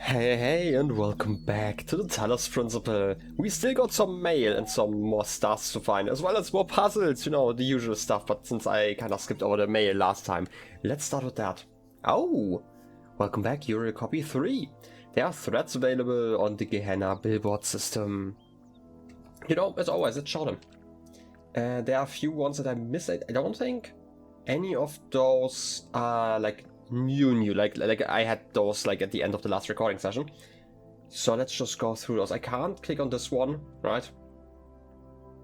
Hey, and welcome back to the Talos Principle. We still got some mail and some more stars to find, as well as more puzzles, you know, the usual stuff, but since I kind of skipped over the mail last time, let's start with that. Oh, welcome back, Uriel Copy 3. There are threads available on the Gehenna billboard system. You know, as always, let's show them. There are a few ones that I missed. I don't think any of those are like new, like I had those like at the end of the last recording session. So let's just go through those. I can't click on this one, right?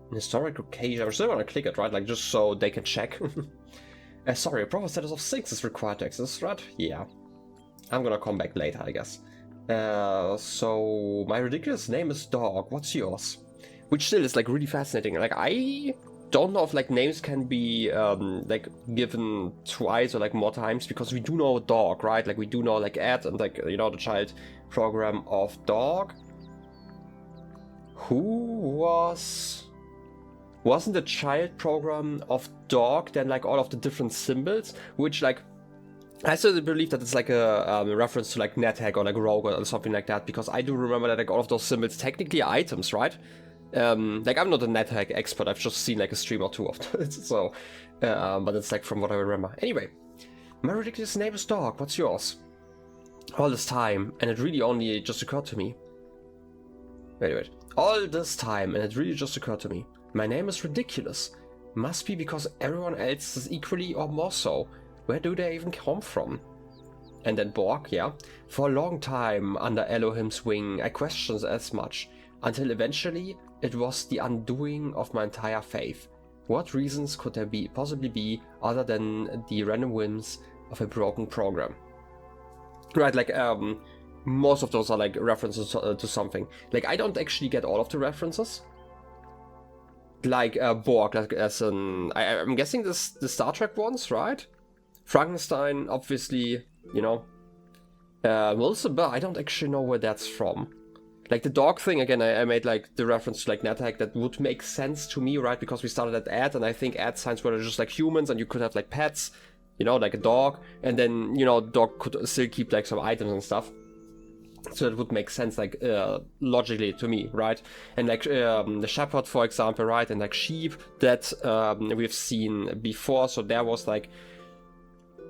An historic occasion. I still want to click it, right? Like just so they can check. Sorry, a proper status of 6 is required to access, right? Yeah. I'm gonna come back later, I guess. So my ridiculous name is Dog. What's yours? Which still is like really fascinating. Like I don't know if like names can be like given twice or like more times, because we do know Dog, right? Like we do know like Ed and like, you know, the child program of Dog. Wasn't the child program of Dog then like all of the different symbols, which like I still believe that it's like a reference to like NetHack or like Rogue or something like that, because I do remember that like all of those symbols technically are items, right? Like I'm not a NetHack expert, I've just seen like a stream or two of it, so, but it's like from what I remember. Anyway, my ridiculous name is Dog, what's yours? All this time, and it really only just occurred to me. Wait. All this time, and it really just occurred to me. My name is ridiculous. Must be because everyone else is equally or more so. Where do they even come from? And then Borg, yeah. For a long time, under Elohim's wing, I questioned as much, until eventually it was the undoing of my entire faith. What reasons could there possibly be other than the random whims of a broken program? Right, like most of those are like references to something. Like I don't actually get all of the references. Like Borg, like as an I'm guessing the Star Trek ones, right? Frankenstein, obviously, you know. Wilson, but I don't actually know where that's from. Like the dog thing, again, I made like the reference to like NetHack. That would make sense to me, right? Because we started at Ed, and I think Ed signs were just like humans, and you could have like pets, you know, like a dog, and then, you know, dog could still keep like some items and stuff. So it would make sense, like logically to me, right? And like the shepherd, for example, right? And like sheep that we've seen before. So there was like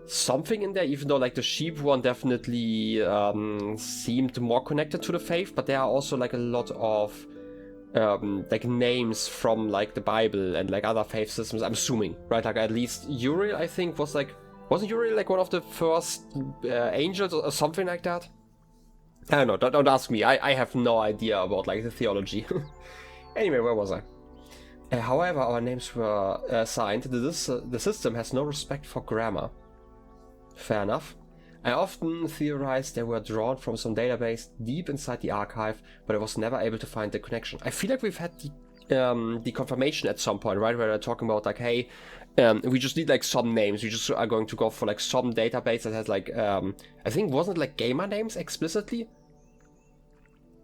something in there, even though like the sheep one definitely seemed more connected to the faith, but there are also like a lot of like names from like the Bible and like other faith systems, I'm assuming, right? Like at least Uriel, I think, wasn't Uriel like one of the first angels or something like that? I don't know, don't ask me, I have no idea about like the theology. Anyway, where was I? However, our names were assigned. The system has no respect for grammar. Fair enough. I often theorized they were drawn from some database deep inside the archive, but I was never able to find the connection. I feel like we've had the confirmation at some point, right? Where they're talking about like, hey, we just need like some names. We just are going to go for like some database that has like, I think wasn't it like gamer names explicitly?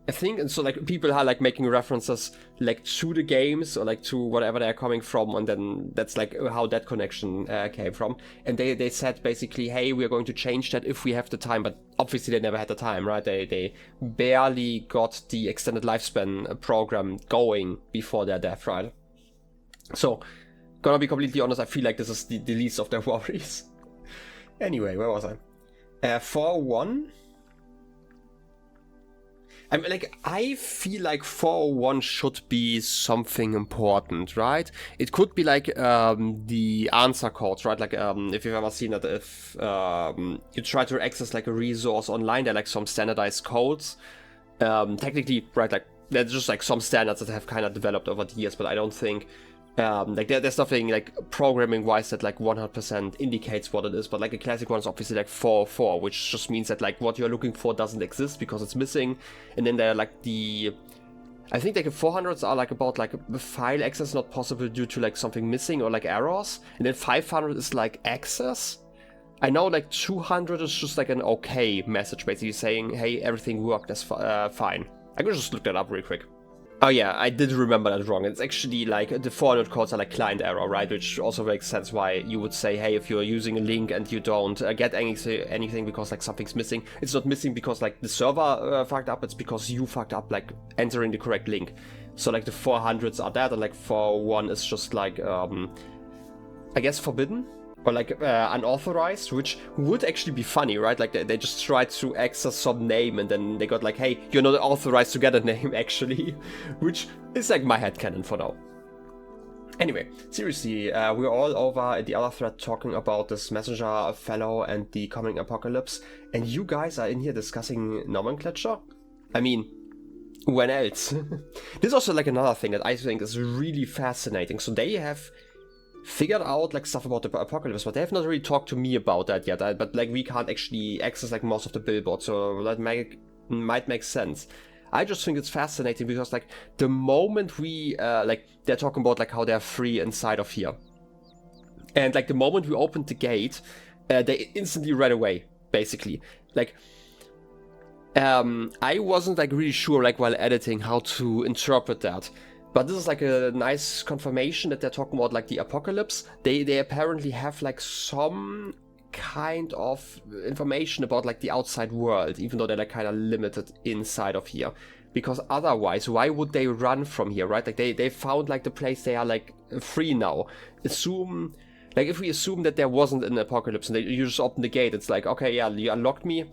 I think, and so like people are like making references like to the games or like to whatever they're coming from, and then that's like how that connection came from. And they said basically, hey, we're going to change that if we have the time, but obviously they never had the time, right? They barely got the extended lifespan program going before their death, right? So, gonna be completely honest, I feel like this is the least of their worries. Anyway, where was I? 401. I feel like 401 should be something important, right? It could be like the answer codes, right? Like if you've ever seen that, if you try to access like a resource online, there are like some standardized codes. Technically, right, like there's just like some standards that have kind of developed over the years, but I don't think like there's nothing like programming wise that like 100% indicates what it is. But like a classic one is obviously like 404, which just means that like what you're looking for doesn't exist because it's missing. And then there are like I think like the 400s are like about like file access not possible due to like something missing or like errors. And then 500 is like access. I know like 200 is just like an okay message, basically saying, hey, everything worked, that's fine. I could just look that up real quick. Oh yeah, I did remember that wrong. It's actually like the 400 codes are like client error, right? Which also makes sense why you would say, hey, if you're using a link and you don't get anything because like something's missing, it's not missing because like the server fucked up, it's because you fucked up like entering the correct link. So like the 400s are that, and like 401 is just like, I guess forbidden? Or like unauthorized, which would actually be funny, right? Like they just tried to access some name and then they got like, hey, you're not authorized to get a name actually, which is like my headcanon for now. Anyway, seriously, we're all over at the other thread talking about this messenger fellow and the coming apocalypse, and you guys are in here discussing nomenclature? I mean, when else? This is also like another thing that I think is really fascinating. So they have figured out like stuff about the apocalypse, but they have not really talked to me about that yet. But like we can't actually access like most of the billboards, so that might make sense. I just think it's fascinating because like the moment we like they're talking about like how they're free inside of here, and like the moment we opened the gate, they instantly ran away. Basically, like I wasn't like really sure like while editing how to interpret that. But this is like a nice confirmation that they're talking about like the apocalypse. They apparently have like some kind of information about like the outside world, even though they're like kind of limited inside of here. Because otherwise, why would they run from here, right? Like they found like the place they are like free now. Assume, like if we assume that there wasn't an apocalypse and you just open the gate, it's like, okay, yeah, you unlocked me.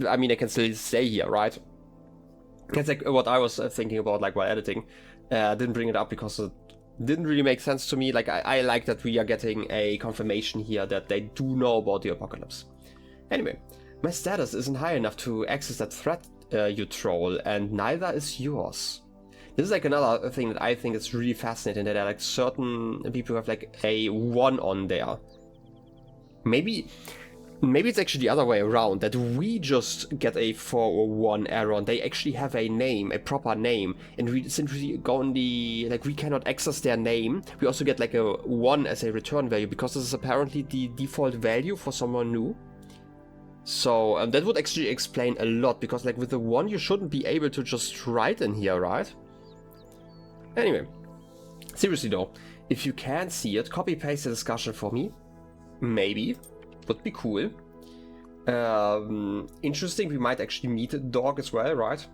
I mean, I can still stay here, right? That's like what I was thinking about like while editing. Didn't bring it up because it didn't really make sense to me. Like I like that we are getting a confirmation here that they do know about the apocalypse. Anyway, my status isn't high enough to access that threat, you troll, and neither is yours. This is like another thing that I think is really fascinating, that there are like certain people who have like a 1 on there. Maybe it's actually the other way around, that we just get a 401 error and they actually have a name, a proper name, and since we only, like we cannot access their name, we also get like a 1 as a return value, because this is apparently the default value for someone new. So that would actually explain a lot, because like with the 1 you shouldn't be able to just write in here, right? Anyway, seriously though, if you can see it, copy paste the discussion for me. Maybe. Would be cool. Interesting, we might actually meet a dog as well, right?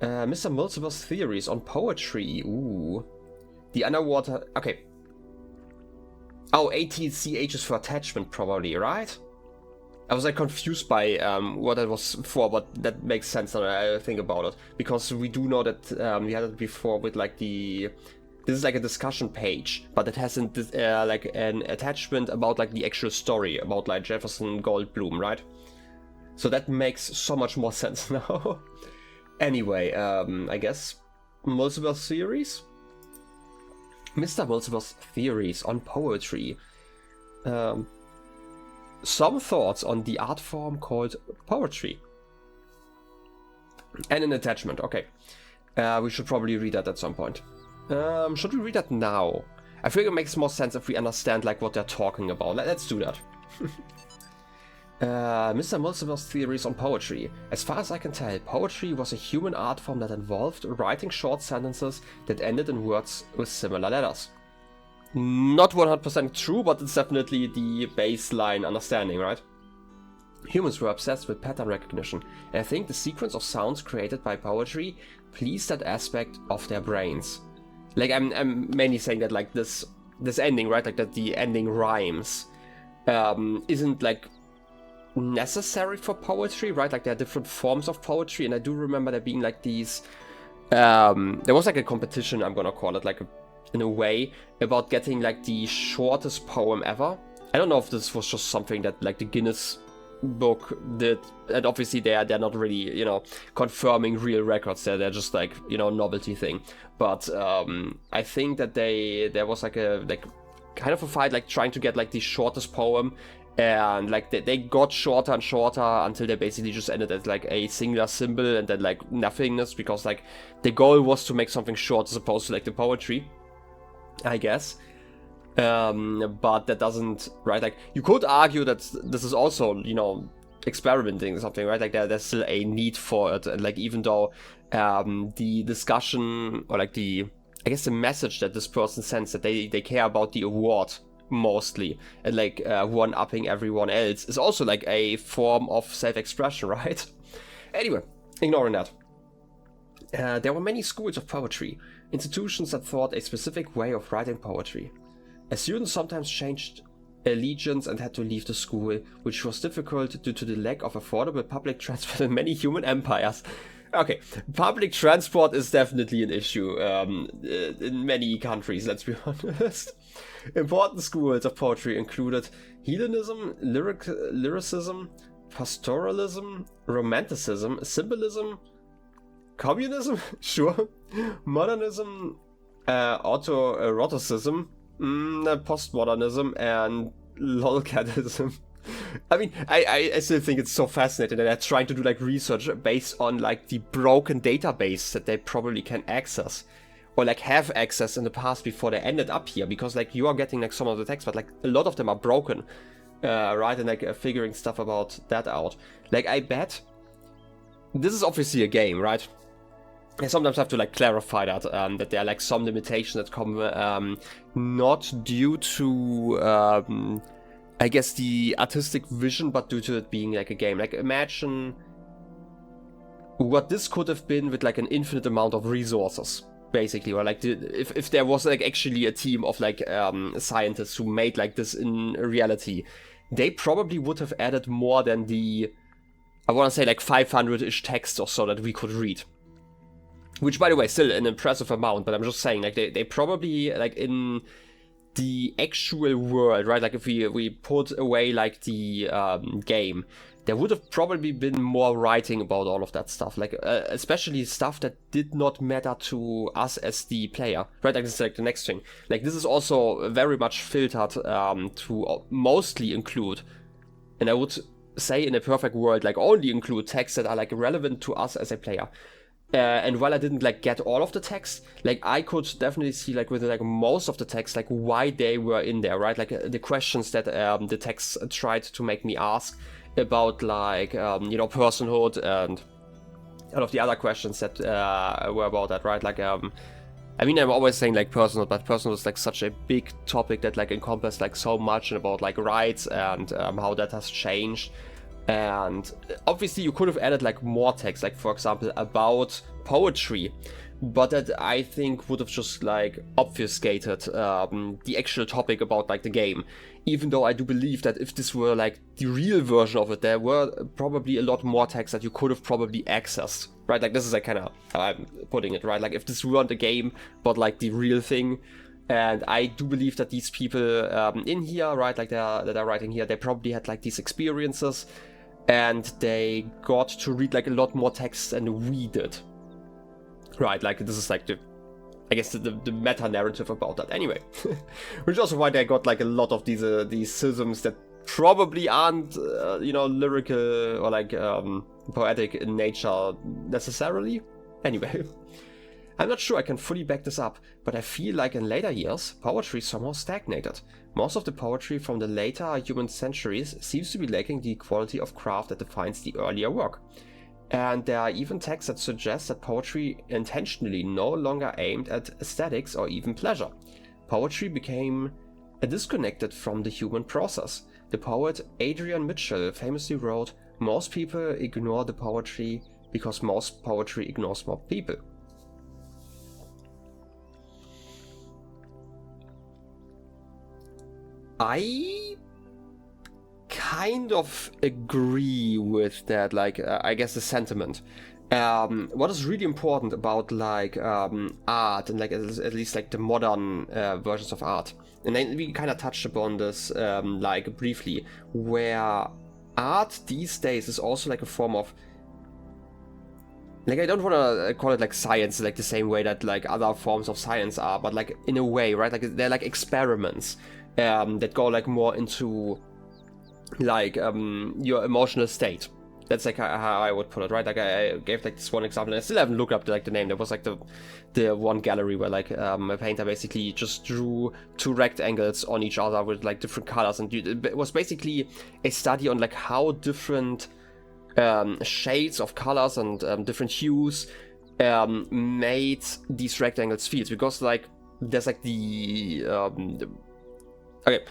Mr. Multiverse theories on poetry. Ooh. The underwater... Okay. Oh, ATCH is for attachment probably, right? I was like confused by what that was for, but that makes sense now that I think about it. Because we do know that we had it before with like the... This is like a discussion page, but it hasn't like an attachment about like the actual story about like Jefferson Goldblum, right? So that makes so much more sense now. Anyway, I guess multiverse theories. Mr. Multiverse theories on poetry. Some thoughts on the art form called poetry. And an attachment. Okay, we should probably read that at some point. Should we read that now? I think it makes more sense if we understand like what they're talking about. Let's do that. Mr. Multiverse theories on poetry. As far as I can tell, poetry was a human art form that involved writing short sentences that ended in words with similar letters. Not 100% true, but it's definitely the baseline understanding, right? Humans were obsessed with pattern recognition, and I think the sequence of sounds created by poetry pleased that aspect of their brains. Like I'm mainly saying that like this ending, right? Like that the ending rhymes isn't like necessary for poetry, right? Like there are different forms of poetry, and I do remember there being like these there was like a competition, I'm gonna call it, like in a way, about getting like the shortest poem ever. I don't know if this was just something that like the Guinness book did, and obviously they're not really, you know, confirming real records. They're just like, you know, novelty thing. But I think that there was like a kind of a fight, like trying to get like the shortest poem, and like they got shorter and shorter until they basically just ended at like a singular symbol and then like nothingness, because like the goal was to make something short as opposed to like the poetry, I guess. But that doesn't, right? Like you could argue that this is also, you know, experimenting or something, right? Like there's still a need for it, and like even though the discussion or like the message that this person sends, that they care about the award mostly, and like one-upping everyone else, is also like a form of self-expression, right? Anyway, ignoring that. There were many schools of poetry, institutions that thought a specific way of writing poetry. As students sometimes changed allegiance and had to leave the school, which was difficult due to the lack of affordable public transport in many human empires. Okay, public transport is definitely an issue in many countries, let's be honest. Important schools of poetry included Hellenism, lyricism, pastoralism, romanticism, symbolism, communism, sure, modernism, autoeroticism, postmodernism, and lolcatism. I mean, I still think it's so fascinating that they're trying to do like research based on like the broken database that they probably can access, or like have access in the past before they ended up here, because like you are getting like some of the texts, but like a lot of them are broken, right? And like figuring stuff about that out. Like I bet this is obviously a game, right? I sometimes have to like clarify that that there are like some limitations that come not due to I guess the artistic vision, but due to it being like a game. Like imagine what this could have been with like an infinite amount of resources, basically, or like if there was like actually a team of like scientists who made like this in reality, they probably would have added more than the, I want to say like 500-ish texts or so that we could read. Which, by the way, still an impressive amount, but I'm just saying, like, they probably, like, in the actual world, right, like, if we put away, like, the game, there would have probably been more writing about all of that stuff, like, especially stuff that did not matter to us as the player, right, like, this is, like, the next thing. Like, this is also very much filtered to mostly include, and I would say in a perfect world, like, only include texts that are, like, relevant to us as a player. And while I didn't like get all of the text, like I could definitely see like with like most of the text, like why they were in there, right? Like the questions that the text tried to make me ask about, like you know, personhood and all of the other questions that were about that, right? Like I mean, I'm always saying like personhood, but personhood is like such a big topic that like encompasses like so much about like rights and how that has changed. And obviously you could have added like more text, like for example about poetry, but that I think would have just like obfuscated the actual topic about like the game. Even though I do believe that if this were like the real version of it, there were probably a lot more text that you could have probably accessed, right? Like this is like kind of how I'm putting it, right? Like if this weren't a game, but like the real thing. And I do believe that these people in here, right, like that are writing here, they probably had like these experiences, and they got to read like a lot more text than we did. Right, like this is like the, I guess the meta narrative about that. Anyway, which is also why they got like a lot of these schisms that probably aren't you know, lyrical or like poetic in nature necessarily. Anyway, I'm not sure I can fully back this up, but I feel like in later years poetry somehow stagnated. Most of the poetry from the later human centuries seems to be lacking the quality of craft that defines the earlier work. And there are even texts that suggest that poetry intentionally no longer aimed at aesthetics or even pleasure. Poetry became disconnected from the human process. The poet Adrian Mitchell famously wrote, "Most people ignore the poetry because most poetry ignores more people." I kind of agree with that, like, I guess the sentiment. What is really important about, like, art and, like, at least, like, the modern versions of art, and then we kind of touched upon this, like, briefly, where art these days is also, like, a form of, like, I don't want to call it, like, science, like, the same way that, like, other forms of science are, but, like, in a way, right? Like, they're, like, experiments. That go like more into like your emotional state, That's like how I would put it, right? Like I gave like this one example, and I still haven't looked up the name. There was like the one gallery where like a painter basically just drew two rectangles on each other with like different colors, and it was basically a study on like how different shades of colors and different hues made these rectangles feel. Because like there's like okay.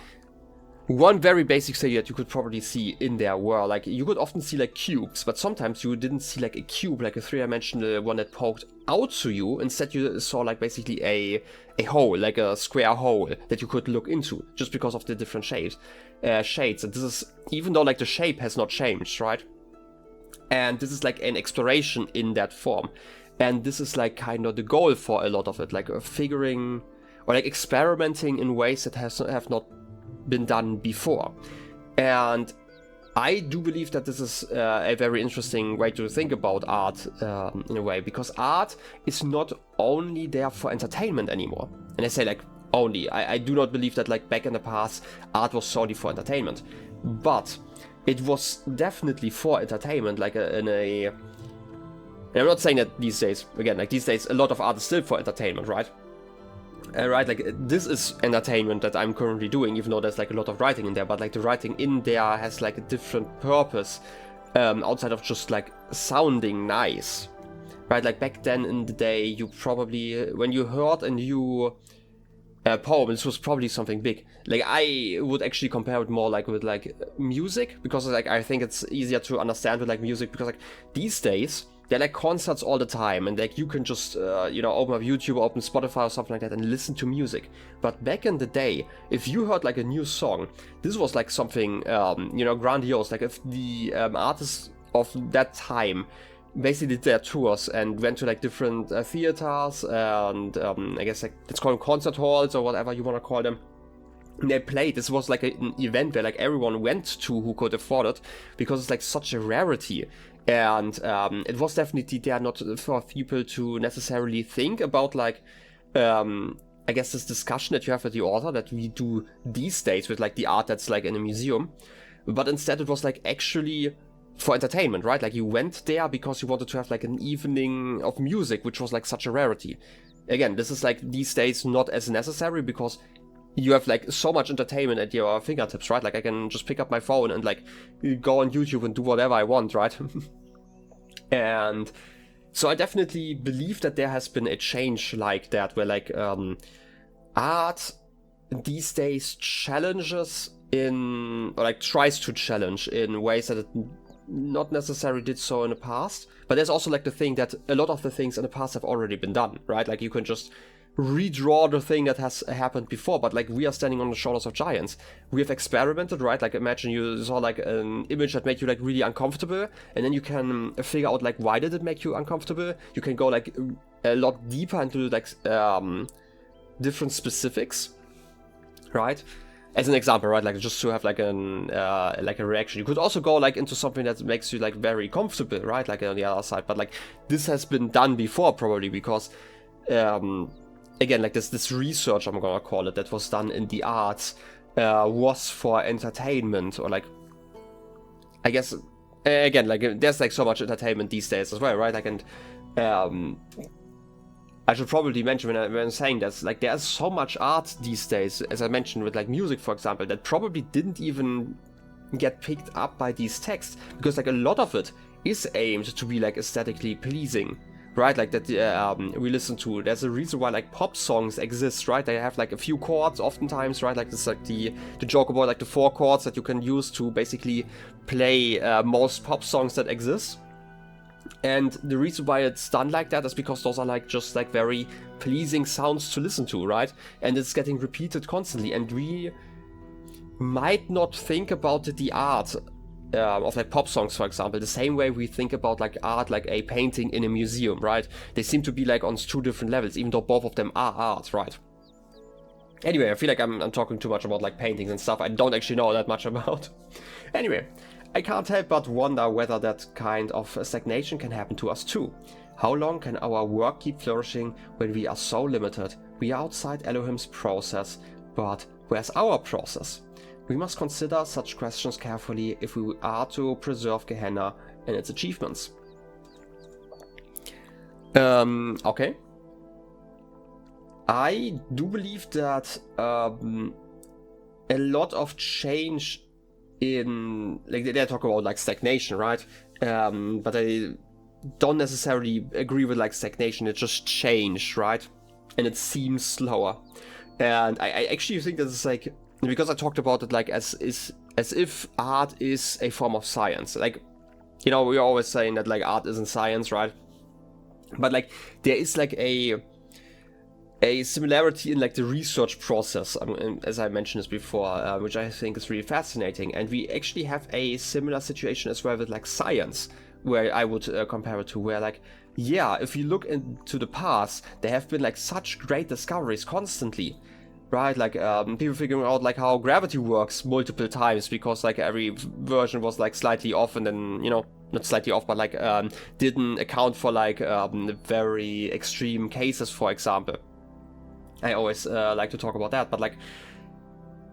One very basic thing that you could probably see in there were like you could often see like cubes, but sometimes you didn't see like a cube, like a three-dimensional one that poked out to you. Instead, you saw like basically a hole, like a square hole that you could look into, just because of the different shades. And this is even though like the shape has not changed, right? And this is like an exploration in that form, and this is like kind of the goal for a lot of it, like figuring or like experimenting in ways that have not been done before. And I do believe that this is a very interesting way to think about art in a way, because art is not only there for entertainment anymore. And I say like only, I do not believe that like back in the past art was solely for entertainment, but it was definitely for entertainment, like and I'm not saying that these days, again, like these days a lot of art is still for entertainment, right? Right, like this is entertainment that I'm currently doing, even though there's like a lot of writing in there, but like the writing in there has like a different purpose outside of just like sounding nice, right? Like back then in the day, you probably, when you heard a new poem, this was probably something big. Like I would actually compare it more like with like music, because like I think it's easier to understand with like music, because like these days they're like concerts all the time, and like you can just you know, open up YouTube, open Spotify or something like that and listen to music. But back in the day, if you heard like a new song, this was like something you know, grandiose. Like if the artists of that time basically did their tours and went to like different theaters and I guess like let's call them concert halls or whatever you want to call them. And they played. This was like an event where like everyone went to who could afford it, because it's like such a rarity. And it was definitely there not for people to necessarily think about like I guess this discussion that you have with the author that we do these days with like the art that's like in a museum, but instead it was like actually for entertainment, right? Like you went there because you wanted to have like an evening of music, which was like such a rarity. Again, this is like these days not as necessary, because you have like so much entertainment at your fingertips, right? Like I can just pick up my phone and like go on YouTube and do whatever I want, right? And so I definitely believe that there has been a change like that, where like art these days challenges in, or like tries to challenge in ways that it not necessarily did so in the past. But there's also like the thing that a lot of the things in the past have already been done, right? Like you can just redraw the thing that has happened before, but like we are standing on the shoulders of giants. We have experimented, right? Like imagine you saw like an image that made you like really uncomfortable, and then you can figure out like why did it make you uncomfortable. You can go like a lot deeper into like different specifics, right? As an example, right? Like just to have like a reaction. You could also go like into something that makes you like very comfortable, right? Like on the other side. But like this has been done before, probably because again, like this research, I'm gonna call it, that was done in the arts was for entertainment, or like, I guess, again, like there's like so much entertainment these days as well, right? Like, and I should probably mention when I'm saying that, like there's so much art these days, as I mentioned with like music, for example, that probably didn't even get picked up by these texts, because like a lot of it is aimed to be like aesthetically pleasing, right? Like that we listen to. There's a reason why like pop songs exist, right? They have like a few chords oftentimes, right? Like this, like the joke about like the 4 chords that you can use to basically play most pop songs that exist. And the reason why it's done like that is because those are like just like very pleasing sounds to listen to, right? And it's getting repeated constantly, and we might not think about the art of like pop songs, for example, the same way we think about like art, like a painting in a museum, right? They seem to be like on 2 different levels, even though both of them are art, right? Anyway, I feel like I'm talking too much about like paintings and stuff I don't actually know that much about. Anyway, I can't help but wonder whether that kind of stagnation can happen to us too. How long can our work keep flourishing when we are so limited? We are outside Elohim's process, but where's our process? We must consider such questions carefully if we are to preserve Gehenna and its achievements. Okay. I do believe that a lot of change in, like, they talk about like stagnation, right? But I don't necessarily agree with like stagnation. It just changed, right? And it seems slower. And I actually think that it's like, because I talked about it like as if art is a form of science. Like, you know, we're always saying that like art isn't science, right? But like there is like a similarity in like the research process, as I mentioned this before, which I think is really fascinating. And we actually have a similar situation as well with like science, where I would compare it to, where like, yeah, if you look into the past, there have been like such great discoveries constantly, right? Like people figuring out like how gravity works multiple times, because like every version was like slightly off, and then, you know, not slightly off, but like didn't account for like very extreme cases, for example. I always like to talk about that, but like,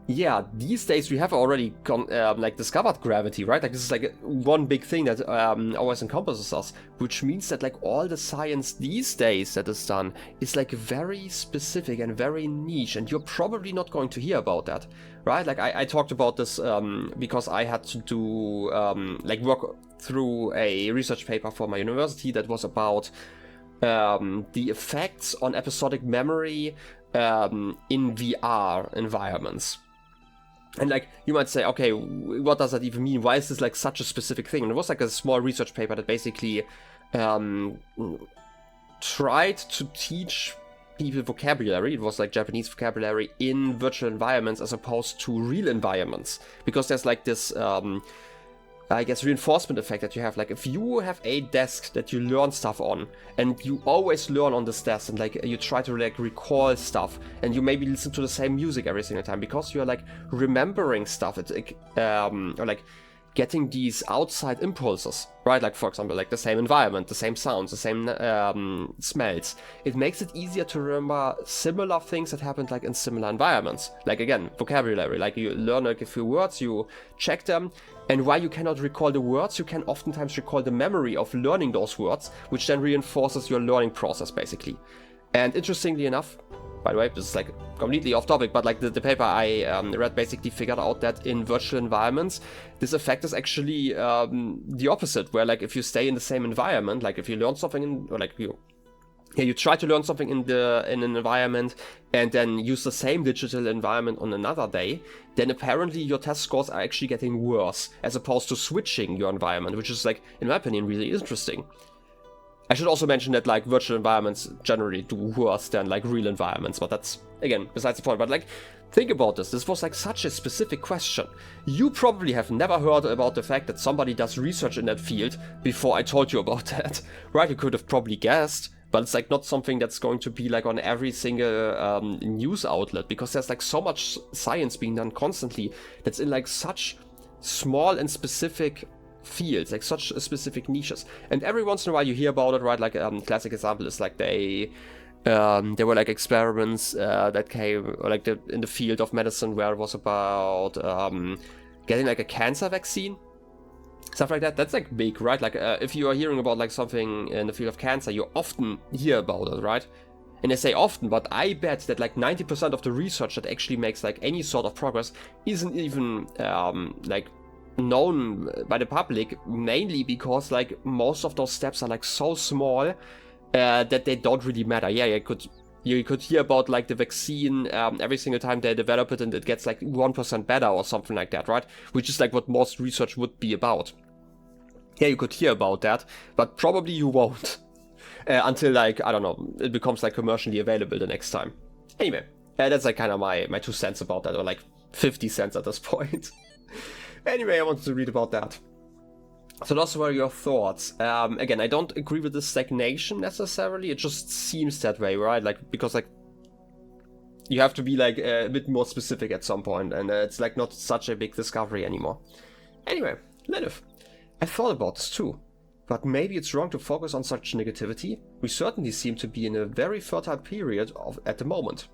yeah, these days we have already like discovered gravity, right? Like this is like one big thing that always encompasses us, which means that like all the science these days that is done is like very specific and very niche, and you're probably not going to hear about that, right? Like I talked about this because I had to do like work through a research paper for my university that was about the effects on episodic memory in VR environments. And like, you might say, okay, what does that even mean? Why is this like such a specific thing? And it was like a small research paper that basically tried to teach people vocabulary. It was like Japanese vocabulary in virtual environments as opposed to real environments. Because there's like this, I guess, reinforcement effect that you have. Like if you have a desk that you learn stuff on, and you always learn on this desk, and like you try to like recall stuff, and you maybe listen to the same music every single time because you're like remembering stuff, it's like or like getting these outside impulses, right? Like for example, like the same environment, the same sounds, the same smells. It makes it easier to remember similar things that happened like in similar environments. Like again, vocabulary, like you learn like a few words, you check them, and while you cannot recall the words, you can oftentimes recall the memory of learning those words, which then reinforces your learning process basically. And interestingly enough, by the way, this is like completely off topic, but like the paper I read basically figured out that in virtual environments, this effect is actually the opposite, where like if you stay in the same environment, like if you learn something or like you try to learn something in an environment and then use the same digital environment on another day, then apparently your test scores are actually getting worse, as opposed to switching your environment, which is like, in my opinion, really interesting. I should also mention that like virtual environments generally do worse than like real environments, but that's, again, besides the point. But like, think about this. This was like such a specific question. You probably have never heard about the fact that somebody does research in that field before I told you about that, right? You could have probably guessed, but it's like not something that's going to be like on every single news outlet, because there's like so much science being done constantly that's in like such small and specific fields, like such specific niches, and every once in a while you hear about it, right? Like classic example is like there were like experiments that came like in the field of medicine, where it was about getting like a cancer vaccine, stuff like that. That's like big, right? Like if you are hearing about like something in the field of cancer, you often hear about it, right? And I say often, but I bet that like 90% of the research that actually makes like any sort of progress isn't even like known by the public, mainly because like most of those steps are like so small that they don't really matter. Yeah, you could hear about like the vaccine every single time they develop it, and it gets like 1% better or something like that, right? Which is like what most research would be about. Yeah, you could hear about that, but probably you won't until like, I don't know, it becomes like commercially available the next time. Anyway, that's like kind of my 2 cents about that, or like 50 cents at this point. Anyway, I wanted to read about that. So those were your thoughts. Again, I don't agree with the stagnation necessarily. It just seems that way, right? Like, because like you have to be like a bit more specific at some point, and it's like not such a big discovery anymore. Anyway, Lilith, I thought about this too. But maybe it's wrong to focus on such negativity. We certainly seem to be in a very fertile period at the moment.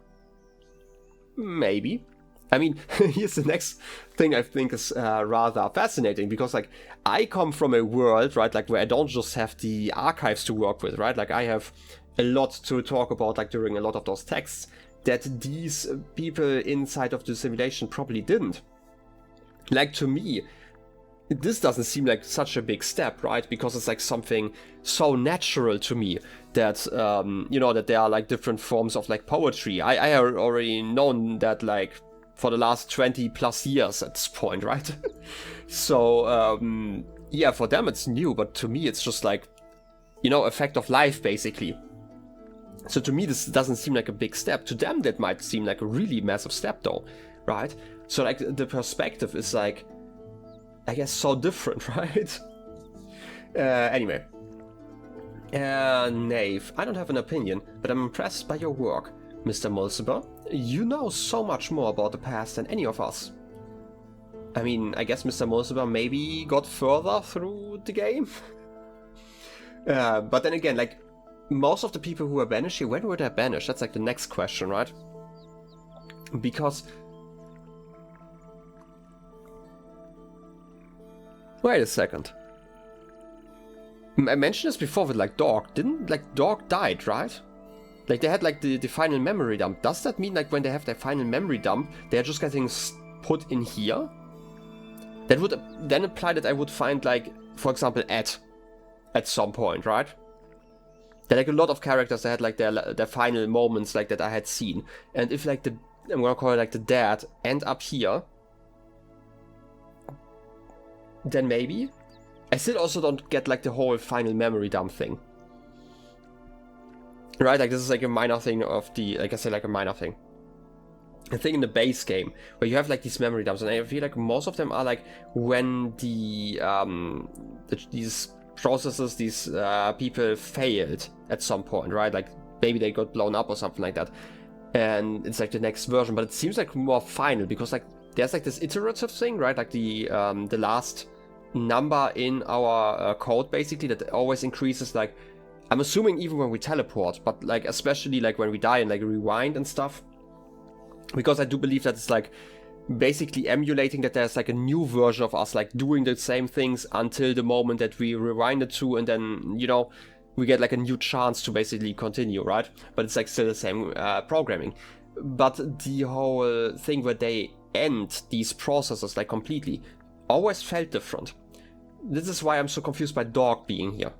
Maybe. I mean, here's the next thing I think is rather fascinating, because like I come from a world, right, like where I don't just have the archives to work with, right, like I have a lot to talk about, like during a lot of those texts that these people inside of the simulation probably didn't. Like, to me, this doesn't seem like such a big step, right? Because it's like something so natural to me that, you know, that there are like different forms of like poetry. I have already known that like for the last 20 plus years at this point, right? So, yeah, for them it's new, but to me it's just like, you know, a fact of life basically. So to me this doesn't seem like a big step. To them that might seem like a really massive step though, right? So like the perspective is like, I guess, so different, right? Anyway. Knave, I don't have an opinion, but I'm impressed by your work. Mr. Mulciber, you know so much more about the past than any of us. I mean, I guess Mr. Mulciber maybe got further through the game. But then again, like, most of the people who were banished here, when were they banished? That's like the next question, right? Because... Wait a second. I mentioned this before with like Dog. Didn't like Dog died, right? Like they had like the final memory dump. Does that mean like when they have their final memory dump, they're just getting put in here? That would then imply that I would find like, for example, Ed at some point, right? There are like a lot of characters that had like their final moments like that I had seen. And if like I'm gonna call it like the dead end up here, then maybe. I still also don't get like the whole final memory dump thing. Right, like this is like a minor thing of the, like I said, like a minor thing. A thing in the base game where you have like these memory dumps, and I feel like most of them are like when these processes, these people failed at some point, right? Like maybe they got blown up or something like that, and it's like the next version. But it seems like more final because like there's like this iterative thing, right? Like the last number in our code basically that always increases. Like I'm assuming even when we teleport, but like especially like when we die and like rewind and stuff. Because I do believe that it's like basically emulating that there's like a new version of us like doing the same things until the moment that we rewind it to, and then, you know, we get like a new chance to basically continue, right? But it's like still the same programming. But the whole thing where they end these processes like completely always felt different. This is why I'm so confused by Dog being here.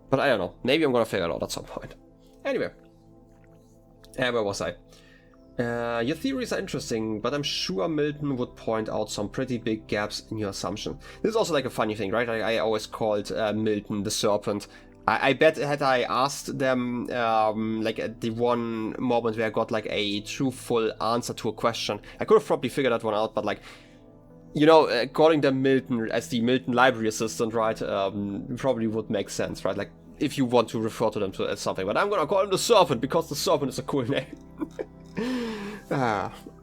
But I don't know, maybe I'm gonna figure it out at some point. Anyway. Where was I? Your theories are interesting, but I'm sure Milton would point out some pretty big gaps in your assumption. This is also like a funny thing, right? I always called Milton the serpent. I bet had I asked them, like at the one moment where I got like a truthful answer to a question, I could have probably figured that one out, but like, you know, calling them Milton as the Milton library assistant, right, probably would make sense, right? Like, if you want to refer to them as something. But I'm gonna call him the Serpent, because the Serpent is a cool name.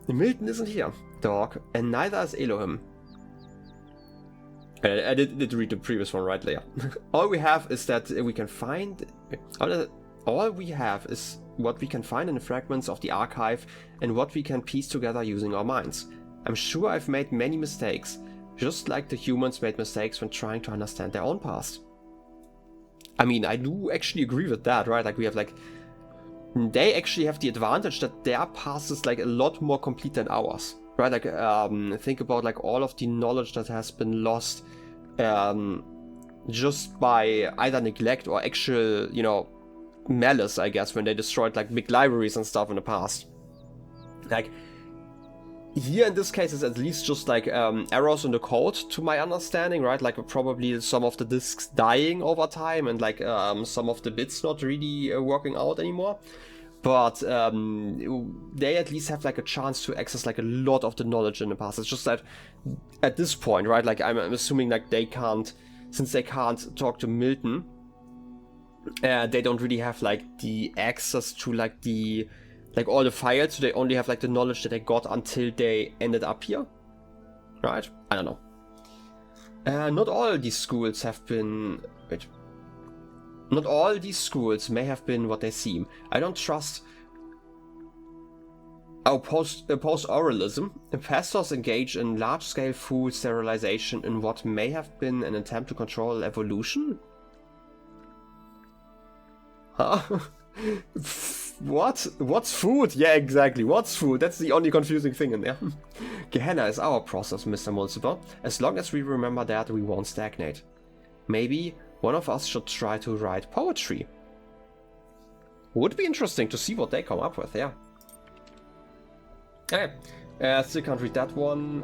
Milton isn't here, Dog, and neither is Elohim. I did read the previous one right there. All we have is that we can find... All we have is what we can find in the fragments of the archive and what we can piece together using our minds. I'm sure I've made many mistakes, just like the humans made mistakes when trying to understand their own past. I mean, I do actually agree with that, right? Like, we have, like... They actually have the advantage that their past is, like, a lot more complete than ours. Right? Like, think about, like, all of the knowledge that has been lost just by either neglect or actual, you know, malice, I guess, when they destroyed, like, big libraries and stuff in the past. Like... Here in this case it's at least just like errors in the code, to my understanding, right? Like probably some of the disks dying over time and like some of the bits not really working out anymore. But they at least have like a chance to access like a lot of the knowledge in the past. It's just that at this point, right? Like I'm assuming like they can't, since they can't talk to Milton, they don't really have like the access to like the... like all the files, so they only have like the knowledge that they got until they ended up here, right? I don't know. Not all these schools have been... Wait. Not all these schools may have been what they seem. I don't trust... Post-oralism, pastors engage in large-scale food sterilization in what may have been an attempt to control evolution? Huh? What? What's food? Yeah, exactly. What's food? That's the only confusing thing in there. Gehenna is our process, Mr. Mulciber. As long as we remember that, we won't stagnate. Maybe one of us should try to write poetry. Would be interesting to see what they come up with, yeah. Okay, still can't read that one.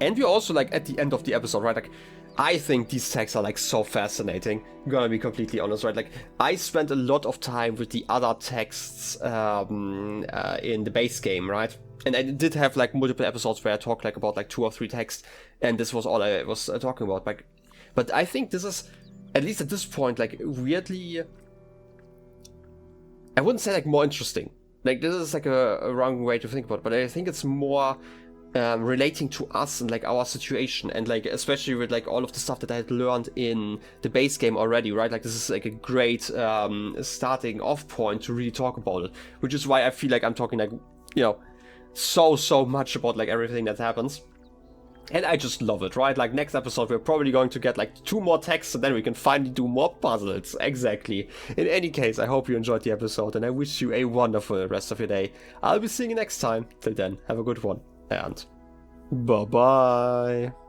And we're also like at the end of the episode, right? Like, I think these texts are like so fascinating. I'm gonna be completely honest, right? Like, I spent a lot of time with the other texts in the base game, right? And I did have like multiple episodes where I talked like about like 2 or 3 texts, and this was all I was talking about. Like, but I think this is, at least at this point, like weirdly, I wouldn't say like more interesting. Like, this is like a wrong way to think about it, but I think it's more relating to us and like our situation, and like especially with like all of the stuff that I had learned in the base game already, right? Like, this is like a great starting off point to really talk about it, which is why I feel like I'm talking like, you know, so much about like everything that happens. And I just love it, right? Like, next episode we're probably going to get like 2 more texts, and then we can finally do more puzzles. Exactly. In any case, I hope you enjoyed the episode, and I wish you a wonderful rest of your day. I'll be seeing you next time. Till then, have a good one, and bye-bye.